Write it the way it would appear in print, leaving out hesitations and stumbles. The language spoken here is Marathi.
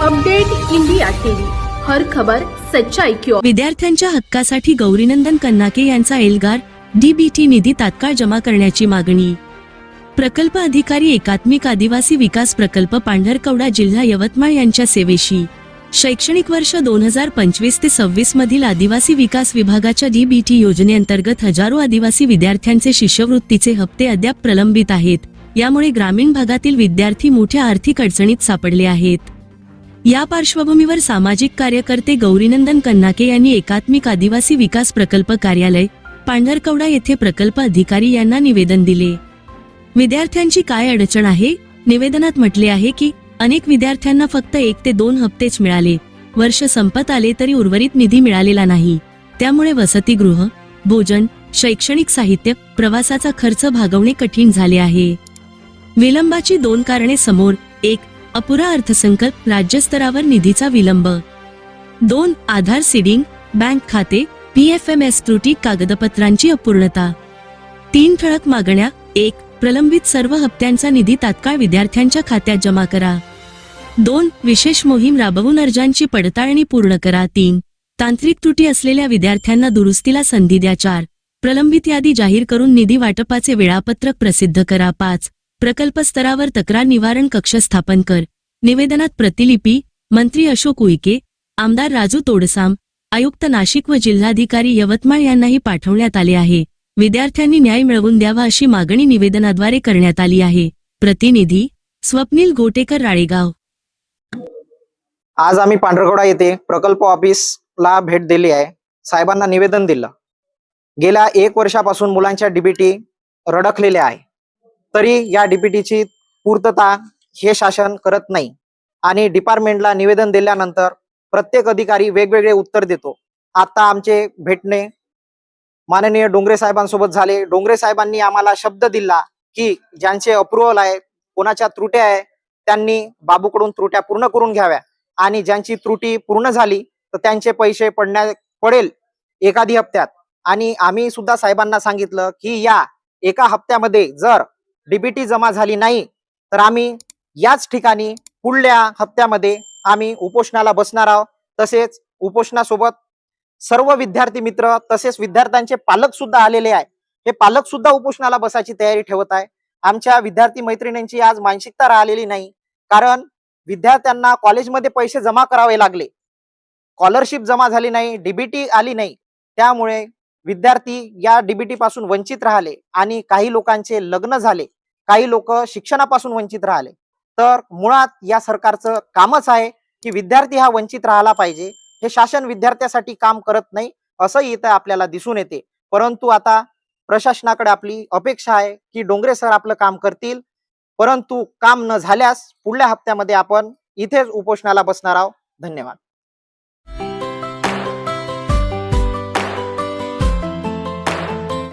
अपडेट इंडिया टीव्ही, हर खबर सच्चाई की ओर। विद्यार्थ्यांच्या हक्कासाठी गौरीनंदन कन्नाके यांचा एल्गार डीबीटी निधी तात्काळ जमा करण्याची मागणी। प्रकल्प अधिकारी एकात्मिक आदिवासी विकास प्रकल्प पांढरकवडा जिल्हा यवतमाळ यांच्या सेवेशी शैक्षणिक वर्ष 2025 ते 26 मधील आदिवासी विकास विभागाच्या डीबीटी योजनेअंतर्गत हजारो आदिवासी विद्यार्थ्यांचे शिष्यवृत्तीचे हप्ते अद्याप प्रलंबित आहेत। यामुळे ग्रामीण भागातील विद्यार्थी मोठ्या आर्थिक अडचणीत सापडले आहेत। या पार्श्वभूमीवर सामाजिक कार्यकर्ते गौरीनंदन कन्नाके यांनी एकात्मिक आदिवासी विकास प्रकल्प कार्यालय पांढरकवडा येथे प्रकल्प अधिकारी यांना निवेदन दिले। विद्यार्थ्यांची काय अडचण आहे? निवेदनात म्हटले आहे की अनेक विद्यार्थ्यांना फक्त 1 ते 2 हप्तेच मिळाले, वर्ष संपत आले तरी उर्वरित निधी मिळालेला नाही। त्यामुळे वसतिगृह, भोजन, शैक्षणिक साहित्य, प्रवासाचा खर्च भागवणे कठीण झाले आहे। विलंबाची 2 कारणे समोर: 1. अपुरा अर्थसंकल्प, राज्यस्तरावर निधीचा विलंब। 2. आधार सीडिंग, बँक खाते, PFMS त्रुटी, कागदपत्रांची अपूर्णता। 3. ठळक मागण्या: 1. प्रलंबित सर्व हप्त्यांचा निधी तात्काळ विद्यार्थ्यांच्या खात्यात जमा करा। 2. विशेष मोहीम राबवून अर्जांची पडताळणी पूर्ण करा। 3. तांत्रिक त्रुटी असलेल्या विद्यार्थ्यांना दुरुस्तीला संधी द्या। 4. प्रलंबित यादी जाहीर करून निधी वाटपाचे वेळापत्रक प्रसिद्ध करा। 5. प्रकल्प स्तरावर तक्रार निवारण कक्ष स्थापन कर। निवेदनात प्रतिलिपी मंत्री अशोक उईके, आमदार राजू तोडसाम, आयुक्त नाशिक व जिल्हाधिकारी यवतमाळ यांनाही पाठवण्यात आले आहे। विद्यार्थ्यांनी न्याय मिळवून द्यावा अशी मागणी निवेदनाद्वारे करण्यात आली आहे। प्रतिनिधी स्वप्नील घोटेकर, राळेगाव। आज आम्ही पांढरकवडा येथे प्रकल्प ऑफिसला भेट दिली आहे। साहेबांना निवेदन दिलं। गेल्या 1 वर्षापासून मुलांच्या डीबीटी रडकलेल्या आहे, तरी या डीबीटीची पूर्तता हे शासन करत नाही आणि डिपार्टमेंटला निवेदन दिल्यानंतर प्रत्येक अधिकारी वेगवेगळे उत्तर देतो। आता आमचे भेटणे माननीय डोंगरे साहेबांसोबत झाले। डोंगरे साहेबांनी आम्हाला शब्द दिला की ज्यांचे अप्रुव्हल आहे, कोणाच्या त्रुट्या आहे, त्यांनी बाबूकडून त्रुट्या पूर्ण करून घ्याव्या आणि ज्यांची त्रुटी पूर्ण झाली तर त्यांचे पैसे पडेल एखादी हप्त्यात। आणि आम्ही सुद्धा साहेबांना सांगितलं की या एका हप्त्यामध्ये जर डीबीटी जमा झाली नाही तर आम्ही याच ठिकाणी पुढल्या हप्त्यामध्ये आम्ही उपोषणाला बसणार आहोत। तसेच उपोषणासोबत सर्व विद्यार्थी मित्र तसेच विद्यार्थ्यांचे पालक सुद्धा आलेले आहे। हे पालक सुद्धा उपोषणाला बसायची तयारी ठेवत आहे। आमच्या विद्यार्थी मैत्रिणींची आज मानसिकता राहिलेली नाही, कारण विद्यार्थ्यांना कॉलेजमध्ये पैसे जमा करावे लागले, स्कॉलरशिप जमा झाली नाही, डीबीटी आली नाही। त्यामुळे विद्यार्थी या डीबीटी पासून वंचित राहिले आणि काही लोकांचे लग्न झाले, काही लोक शिक्षणापासून वंचित राहिले। तर मुळात या सरकारचं कामच आहे की विद्यार्थी हा वंचित राहिला पाहिजे। हे शासन विद्यार्थ्यासाठी काम करत नाही असंही इथं आपल्याला दिसून येते। परंतु आता प्रशासनाकडे आपली अपेक्षा आहे की डोंगरे सर आपलं काम करतील, परंतु काम न झाल्यास पुढल्या हप्त्यामध्ये आपण इथेच उपोषणाला बसणार आहोत। धन्यवाद।